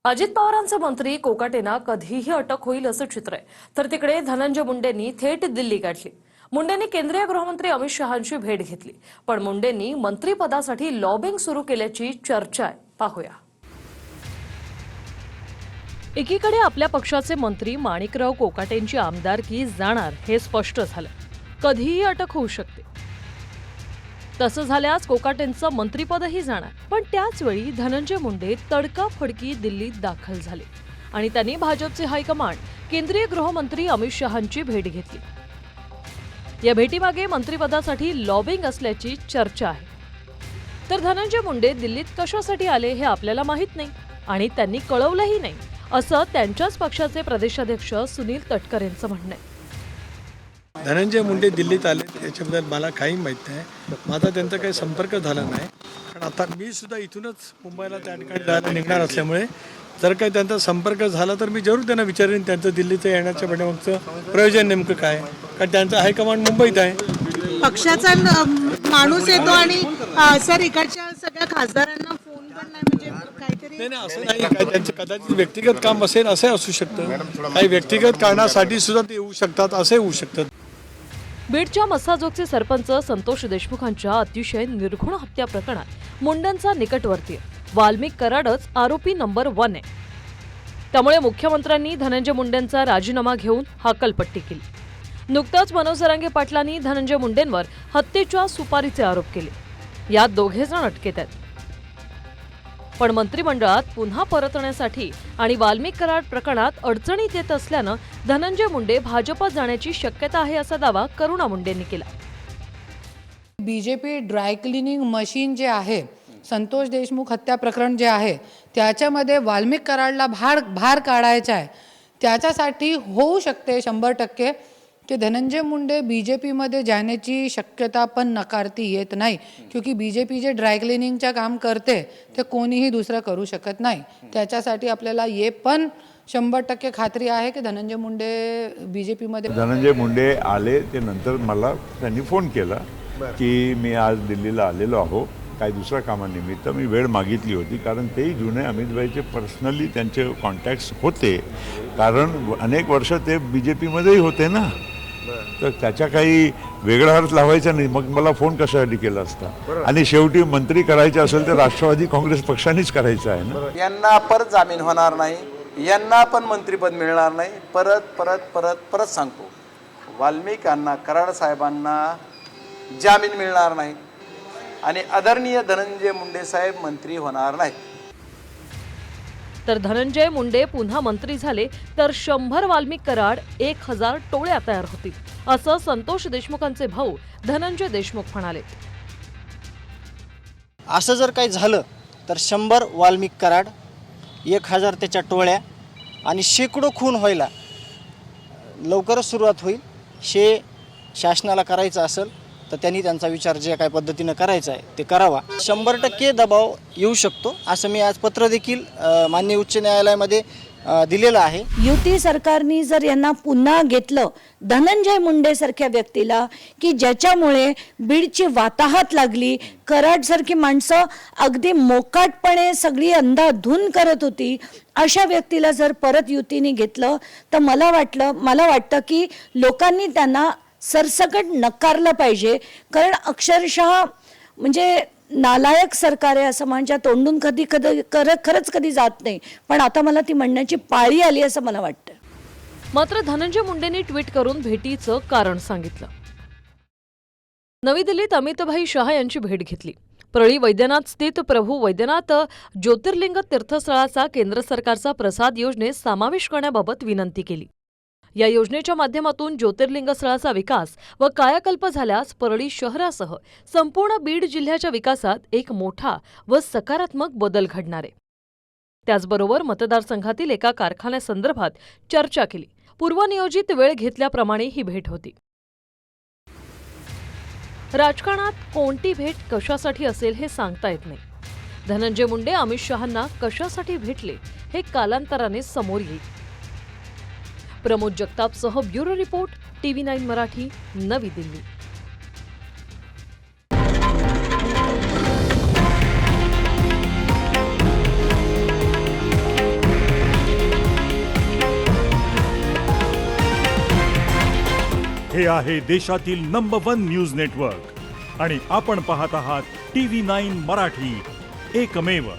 अजित पवारांचे मंत्री कोकाटेंना कधीही अटक होईल असं चित्र आहे, तर तिकडे धनंजय मुंडेंनी थेट दिल्ली गाठली. मुंडेंनी केंद्रीय गृहमंत्री अमित शहांची भेट घेतली, पण मुंडेंनी मंत्रिपदासाठी लॉबिंग सुरू केल्याची चर्चा आहे. पाहूया. एकीकडे आपल्या पक्षाचे मंत्री माणिकराव कोकाटेंची आमदारकी जाणार हे स्पष्ट झालं. कधीही अटक होऊ शकते. तसं झाल्यास कोकाटेंचं मंत्रिपदही जाणार. पण त्याच वेळी धनंजय मुंडे तडकाफडकी दिल्लीत दाखल झाले आणि त्यांनी भाजपचे हायकमांड केंद्रीय गृहमंत्री अमित शहांची भेट घेतली. या भेटीमागे मंत्रिपदासाठी लॉबिंग असल्याची चर्चा आहे. तर धनंजय मुंडे दिल्लीत कशासाठी आले हे आपल्याला माहित नाही आणि त्यांनी कळवलंही नाही, असं त्यांच्याच पक्षाचे प्रदेशाध्यक्ष सुनील तटकरे यांचं म्हणणं आहे. धनंजय मुंडे दिल्लीत आले याच्याबद्दल मला काही माहीत नाही. माझा त्यांचा काही संपर्क झाला नाही, कारण आता मी सुद्धा इथूनच मुंबईला त्या ठिकाणी जायला निघणार असल्यामुळे जर काही त्यांचा संपर्क झाला तर मी जरूर त्यांना विचारेन त्यांचं दिल्लीचं येण्याच्या पाठीमागचं प्रयोजन नेमकं काय, कारण त्यांचा हायकमांड मुंबईत आहे. पक्षाचा माणूस येतो आणि सर इकडच्या सगळ्या खासदारांना फोन पण नाही, म्हणजे काहीतरी नाही असं नाही. काय त्यांचं कदाचित व्यक्तिगत काम असेल असं असू शकतं. काही व्यक्तिगत कारणासाठी सुद्धा ते येऊ शकतात, असे होऊ शकतं. बीडच्या मस्साजोगचे सरपंच संतोष देशमुखांच्या अतिशय निर्घुण हत्या प्रकरणात मुंडेंचा निकटवर्तीय वाल्मिक कराडच आरोपी नंबर 1 आहे. त्यामुळे मुख्यमंत्र्यांनी धनंजय मुंडेंचा राजीनामा घेऊन हकालपट्टी केली. नुकताच मनोज जरांगे पाटलांनी धनंजय मुंडेंवर हत्येच्या सुपारीचे आरोप केले. यात दोघेजण अटकेत आहेत. पण मंत्रिमंडळात पुन्हा परतण्यासाठी आणि वाल्मिक कराड प्रकरणात अडचणीत येत असल्यानं धनंजय मुंडे भाजपात जाण्याची शक्यता आहे, असा दावा करुणा मुंडेंनी केला. बीजेपी ड्राय क्लिनिंग मशीन जे आहे, संतोष देशमुख हत्या प्रकरण जे आहे त्याच्यामध्ये वाल्मिक कराडला भार काढायचा आहे. त्याच्यासाठी होऊ शकते 100% की धनंजय मुंडे बीजेपीमध्ये जाण्याची शक्यता पण नकारती येत नाही, क्योंकि बीजेपी जे ड्राय क्लिनिंगचं काम करते ते कोणीही दुसरं करू शकत नाही. त्याच्यासाठी आपल्याला हे पण 100% खात्री आहे की धनंजय मुंडे बीजेपीमध्ये. धनंजय मुंडे आले ते नंतर मला त्यांनी फोन केला की मी आज दिल्लीला आलेलो आहो, काही दुसऱ्या कामानिमित्त. मी वेळ मागितली होती, कारण तेही जुने अमितभाईचे पर्सनली त्यांचे कॉन्टॅक्ट्स होते, कारण अनेक वर्ष ते बीजेपीमध्येही होते ना. तर त्याच्या काही वेगळा अर्थ लावायचा नाही. मग मला फोन कशासाठी केला असता. आणि शेवटी मंत्री करायचे असेल तर राष्ट्रवादी काँग्रेस पक्षानेच करायचं आहे ना. यांना परत जामीन होणार नाही, यांना पण मंत्रिपद मिळणार नाही. परत परत परत परत सांगतो, वाल्मिक अण्णा कराड साहेबांना जामीन मिळणार नाही आणि आदरणीय धनंजय मुंडे साहेब मंत्री होणार नाहीत. तर धनंजय मुंडे पुन्हा मंत्री झाले तर 100 वाल्मिक कराड 1000 टोळ्या तयार होतील, असं संतोष देशमुखांचे भाऊ धनंजय देशमुख म्हणाले. असं जर काही झालं तर 100 वाल्मिक कराड, 1000 त्याच्या टोळ्या आणि शेकडो खून व्हायला लवकरच सुरुवात होईल. शासनाला करायचं असेल तर त्यांनी त्यांचा विचार जे काही पद्धतीनं करायचा आहे ते करावा. 100% दबाव येऊ शकतो, असं मी आज पत्र देखील माननीय उच्च न्यायालयामध्ये दिलेलं आहे. युती सरकारने जर यांना पुन्हा घेतलं, धनंजय मुंडे सारख्या व्यक्तीला की ज्याच्यामुळे बीडची वाताहत लागली, कराडसारखी माणसं अगदी मोकाटपणे सगळी अंधाधुंद करत होती, अशा व्यक्तीला जर परत युतीने घेतलं तर मला वाटतं की लोकांनी त्यांना सरसकट नकारलं पाहिजे. कारण अक्षरशः म्हणजे नालायक सरकार आहे असं माझ्या तोंडून खरंच कधी जात नाही, पण आता मला ती म्हणण्याची पाळी आली असं मला वाटतं. मात्र धनंजय मुंडेंनी ट्विट करून भेटीचं कारण सांगितलं. नवी दिल्लीत अमितभाई शहा यांची भेट घेतली. परळी वैद्यनाथ स्थित प्रभू वैद्यनाथ ज्योतिर्लिंग तीर्थस्थळाचा केंद्र सरकारचा प्रसाद योजनेत समावेश करण्याबाबत विनंती केली. या योजनेच्या माध्यमातून ज्योतिर्लिंग स्थळाचा विकास व कायाकल्प झाल्यास परळी शहरासह संपूर्ण बीड जिल्ह्याच्या विकासात एक मोठा व सकारात्मक बदल घडणार आहे. त्याचबरोबर मतदारसंघातील एका कारखान्यासंदर्भात चर्चा केली. पूर्वनियोजित वेळ घेतल्याप्रमाणे ही भेट होती. राजकारणात कोणती भेट कशासाठी असेल हे सांगता येत नाही. धनंजय मुंडे अमित शहांना कशासाठी भेटले हे कालांतराने समोर येईल. प्रमोद जगतापसह ब्युरो रिपोर्ट, TV9 मराठी, नवी दिल्ली. हे आहे देशातील नंबर 1 न्यूज नेटवर्क आणि आपण पाहत आहात TV9 मराठी, एकमेव.